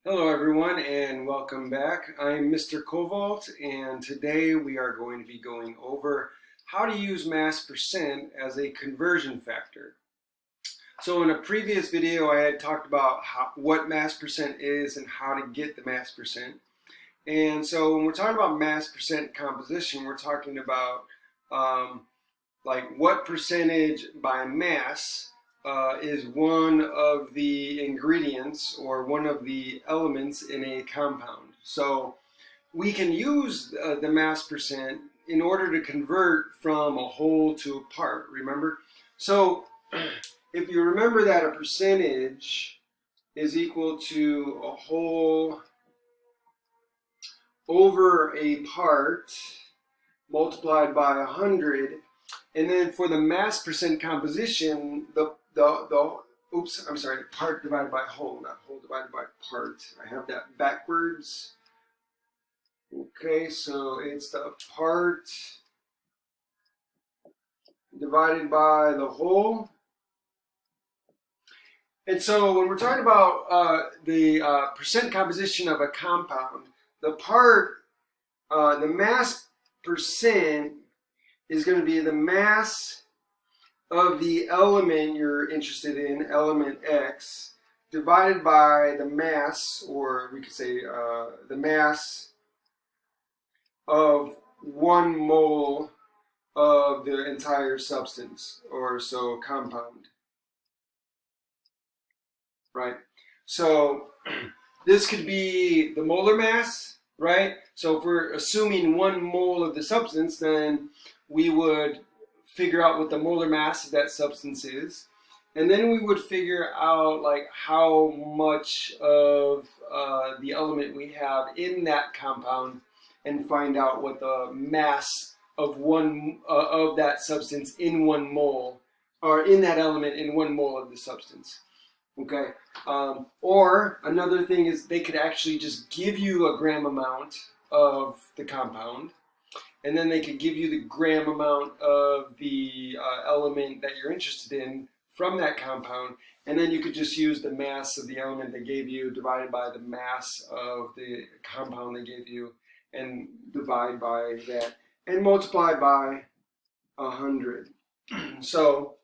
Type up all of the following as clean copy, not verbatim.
Hello everyone and welcome back. I'm Mr. Covalt and today we are going to be going over how to use mass percent as a conversion factor. So in a previous video I had talked about what mass percent is and how to get the mass percent. And so when we're talking about mass percent composition, we're talking about like what percentage by mass is one of the ingredients or one of the elements in a compound. So we can use the mass percent in order to convert from a whole to a part, remember? So if you remember that a percentage is equal to a whole over a part multiplied by 100, and then for the mass percent composition, the part divided by whole, not whole divided by part. I have that backwards. Okay, so it's the part divided by the whole. And so when we're talking about the percent composition of a compound, the mass percent is going to be the mass of the element you're interested in, element X, divided by the mass, or we could say the mass of 1 mole of the entire substance, or so compound. Right? So this could be the molar mass, right? So if we're assuming 1 mole of the substance, then we would figure out what the molar mass of that substance is, and then we would figure out like how much of the element we have in that compound, and find out what the mass of of that substance in 1 mole, or in that element in 1 mole of the substance. Okay, or another thing is they could actually just give you a gram amount of the compound, and then they could give you the gram amount of the element that you're interested in from that compound, and then you could just use the mass of the element they gave you divided by the mass of the compound they gave you, and divide by that, and multiply by 100. So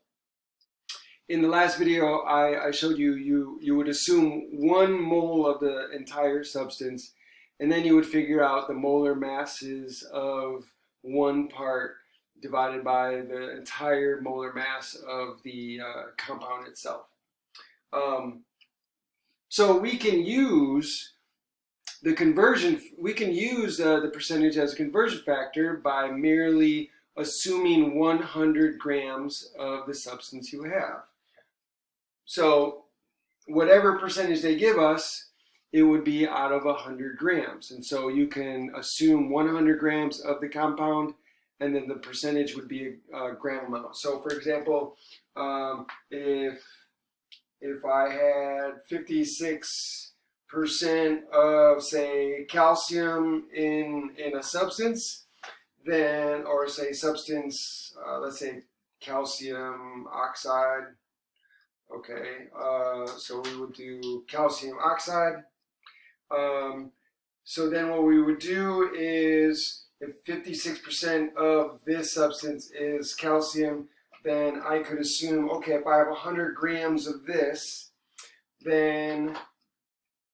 in the last video I showed you, you would assume 1 mole of the entire substance, and then you would figure out the molar masses of 1 part divided by the entire molar mass of the compound itself. So we can use the conversion, we can use the percentage as a conversion factor by merely assuming 100 grams of the substance you have. So whatever percentage they give us, it would be out of 100 grams. And so you can assume 100 grams of the compound, and then the percentage would be a gram amount. So for example, if I had 56% of, say, calcium in a substance, then, or say substance, let's say calcium oxide. Okay, so we would do calcium oxide. So then what we would do is, if 56% of this substance is calcium, then I could assume, okay, if I have 100 grams of this, then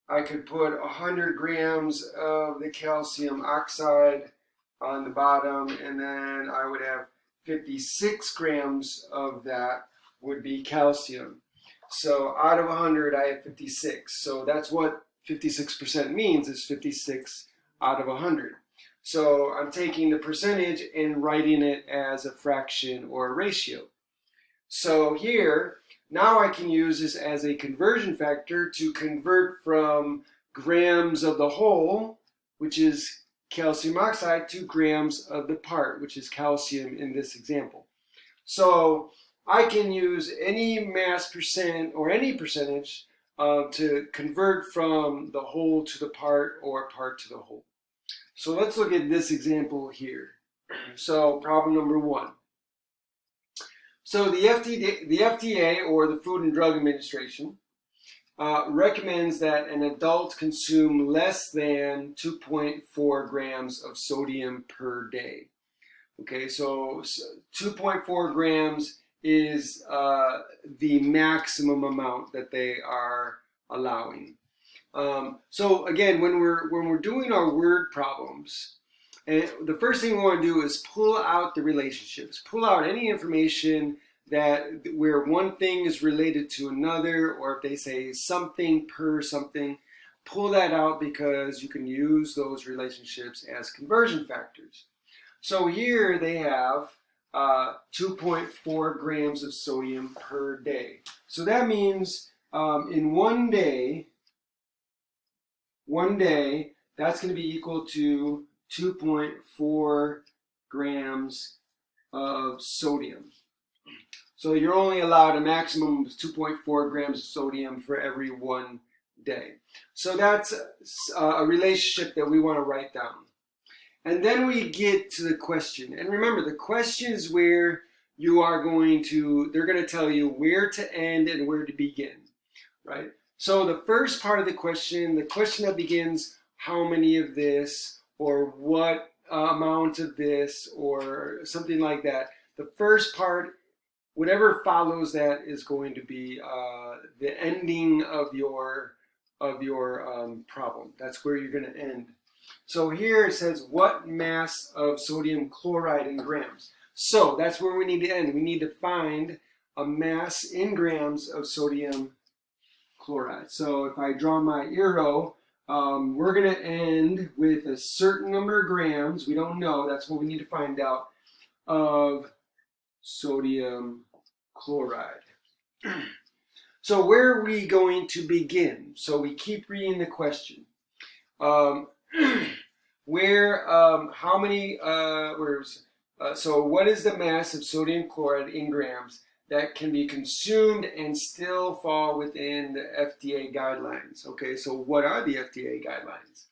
I could put 100 grams of the calcium oxide on the bottom, and then I would have 56 grams of that would be calcium. So out of 100, I have 56. So that's what 56% means, is 56 out of 100. So I'm taking the percentage and writing it as a fraction or a ratio. So here, now I can use this as a conversion factor to convert from grams of the whole, which is calcium oxide, to grams of the part, which is calcium in this example. So I can use any mass percent or any percentage to convert from the whole to the part, or part to the whole. So let's look at this example here. So problem number 1. So the FDA, or the Food and Drug Administration, recommends that an adult consume less than 2.4 grams of sodium per day. Okay, so 2.4 grams is the maximum amount that they are allowing. So again, when we're doing our word problems, and the first thing we want to do is pull out the relationships, pull out any information that where one thing is related to another, or if they say something per something, pull that out because you can use those relationships as conversion factors. So here they have 2.4 grams of sodium per day. So that means in one day, that's going to be equal to 2.4 grams of sodium. So you're only allowed a maximum of 2.4 grams of sodium for every 1 day. So that's a relationship that we want to write down. And then we get to the question. And remember, the question is where you are going to, they're going to tell you where to end and where to begin, right? So the first part of the question that begins, how many of this, or what amount of this, or something like that. The first part, whatever follows that, is going to be the ending of your problem. That's where you're going to end. So here it says, what mass of sodium chloride in grams? So that's where we need to end. We need to find a mass in grams of sodium chloride. So if I draw my arrow, we're going to end with a certain number of grams. We don't know. That's what we need to find out, of sodium chloride. So where are we going to begin? So we keep reading the question. How many, so what is the mass of sodium chloride in grams that can be consumed and still fall within the FDA guidelines? Okay, so what are the FDA guidelines?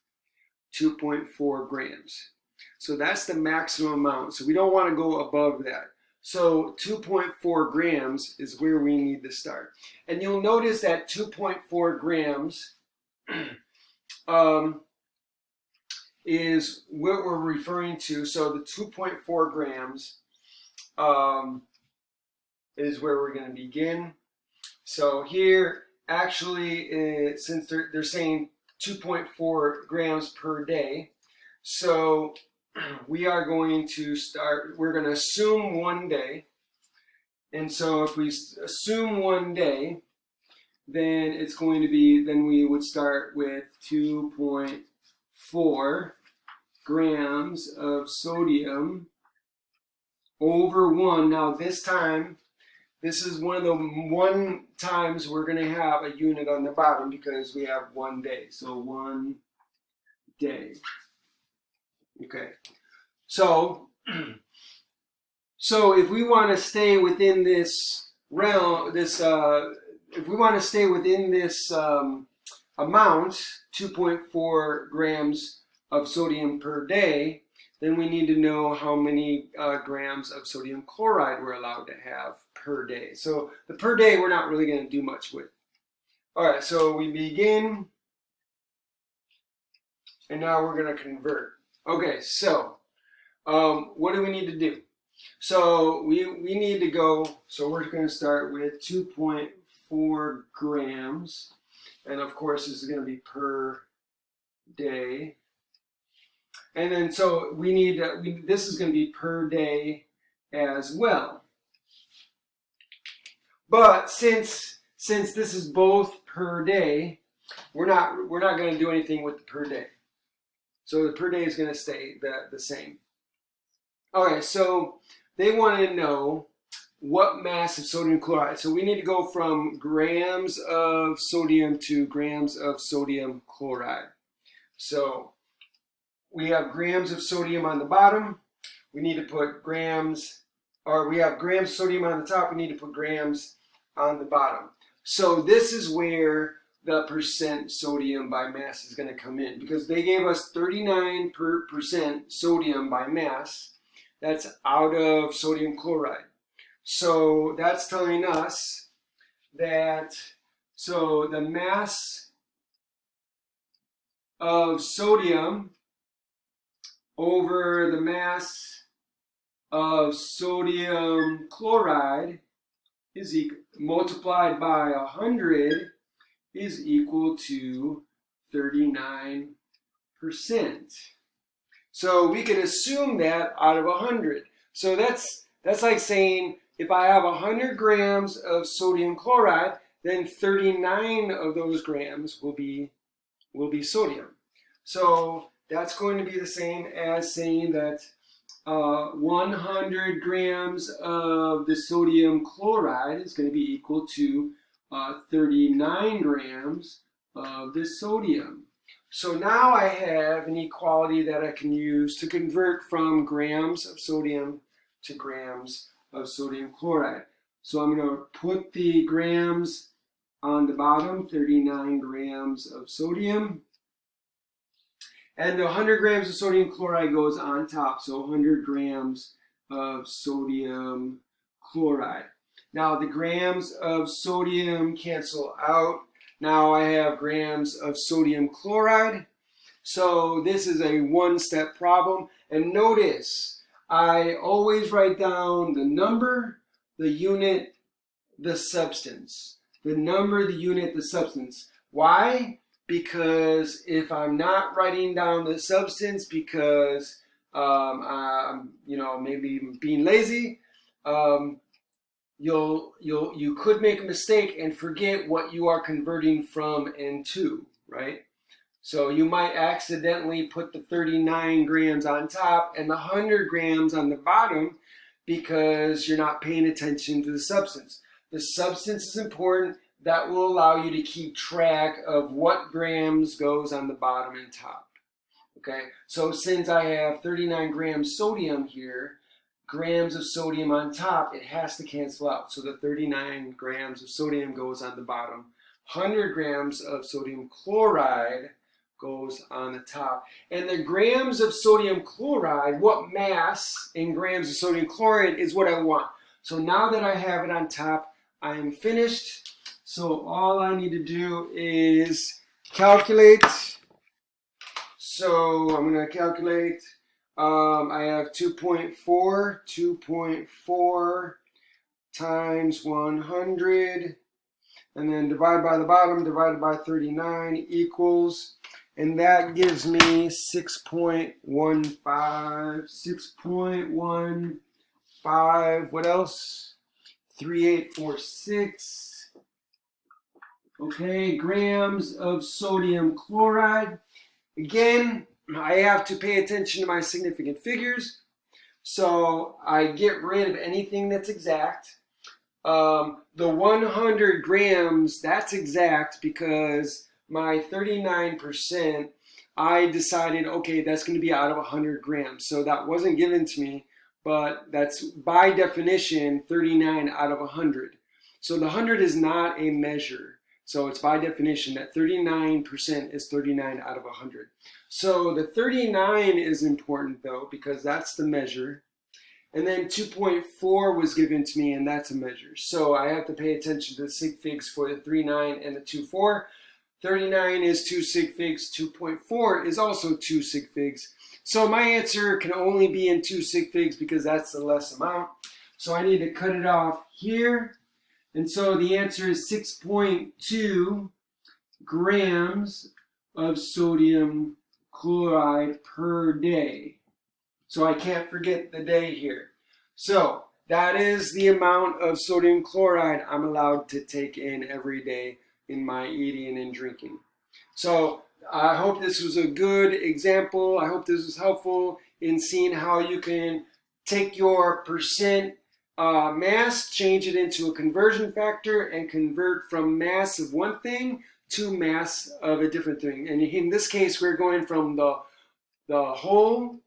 2.4 grams. So that's the maximum amount. So we don't want to go above that. So 2.4 grams is where we need to start. And you'll notice that 2.4 grams is what we're referring to. So the 2.4 grams is where we're going to begin. So here, actually, since they're saying 2.4 grams per day, so we are going to start, we're going to assume 1 day. And so if we assume 1 day, then it's going to be, then we would start with 2.4 grams of sodium over 1. Now this time, this is one of the times we're going to have a unit on the bottom because we have 1 day. So 1 day. Okay. So if we want to stay within this realm, if we want to stay within this amount, 2.4 grams of sodium per day, then we need to know how many grams of sodium chloride we're allowed to have per day. So the per day we're not really going to do much with. All right, so we begin, and now we're going to convert. Okay, so what do we need to do? So we need to go, so we're going to start with 2.4 grams, and of course this is going to be per day. And then so we need, this is going to be per day as well. But since this is both per day, we're not going to do anything with the per day. So the per day is going to stay the same. Okay, so they want to know what mass of sodium chloride. So we need to go from grams of sodium to grams of sodium chloride. So we have grams of sodium on the bottom. We need to put grams, or we have grams of sodium on the top. We need to put grams on the bottom. So this is where the percent sodium by mass is going to come in, because they gave us 39% sodium by mass. That's out of sodium chloride. So that's telling us that So the mass of sodium over the mass of sodium chloride is multiplied by 100 is equal to 39%. So we can assume that out of 100. So that's like saying if I have 100 grams of sodium chloride, then 39 of those grams will be sodium. So that's going to be the same as saying that 100 grams of the sodium chloride is going to be equal to 39 grams of the sodium. So now I have an equality that I can use to convert from grams of sodium to grams of sodium chloride. So I'm going to put the grams on the bottom, 39 grams of sodium. And the 100 grams of sodium chloride goes on top, so 100 grams of sodium chloride. Now the grams of sodium cancel out. Now I have grams of sodium chloride. So this is a one-step problem. And notice, I always write down the number, the unit, the substance. The number, the unit, the substance. Why? Because if I'm not writing down the substance because I'm, maybe being lazy, you could make a mistake and forget what you are converting from and to, right? So you might accidentally put the 39 grams on top and the 100 grams on the bottom because you're not paying attention to the substance. The substance is important. That will allow you to keep track of what grams goes on the bottom and top. Okay, so since I have 39 grams sodium here, grams of sodium on top, it has to cancel out. So the 39 grams of sodium goes on the bottom. 100 grams of sodium chloride goes on the top. And the grams of sodium chloride, what mass in grams of sodium chloride is what I want. So now that I have it on top, I am finished. So all I need to do is calculate. So I'm going to calculate. I have 2.4 times 100, and then divide by the bottom, divided by 39 equals, and that gives me 6.15, what else? 3846. Okay, grams of sodium chloride. Again, I have to pay attention to my significant figures. So I get rid of anything that's exact. The 100 grams, that's exact because my 39%, I decided, okay, that's going to be out of 100 grams. So that wasn't given to me, but that's by definition 39 out of 100. So the 100 is not a measure. So it's by definition that 39% is 39 out of 100. So the 39 is important though, because that's the measure. And then 2.4 was given to me, and that's a measure. So I have to pay attention to the sig figs for the 39 and the 2.4. 39 is 2 sig figs. 2.4 is also 2 sig figs. So my answer can only be in 2 sig figs because that's the less amount. So I need to cut it off here. And so the answer is 6.2 grams of sodium chloride per day. So I can't forget the day here. So that is the amount of sodium chloride I'm allowed to take in every day in my eating and drinking. So I hope this was a good example. I hope this was helpful in seeing how you can take your percent mass, change it into a conversion factor, and convert from mass of one thing to mass of a different thing. And in this case, we're going from the whole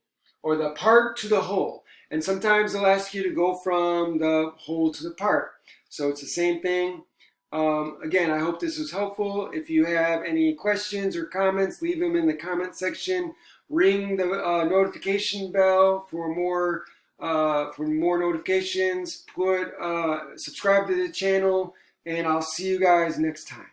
or the part to the whole. And sometimes they'll ask you to go from the whole to the part. So it's the same thing. Again, I hope this was helpful. If you have any questions or comments, leave them in the comment section. Ring the notification bell for more notifications. Subscribe to the channel, and I'll see you guys next time.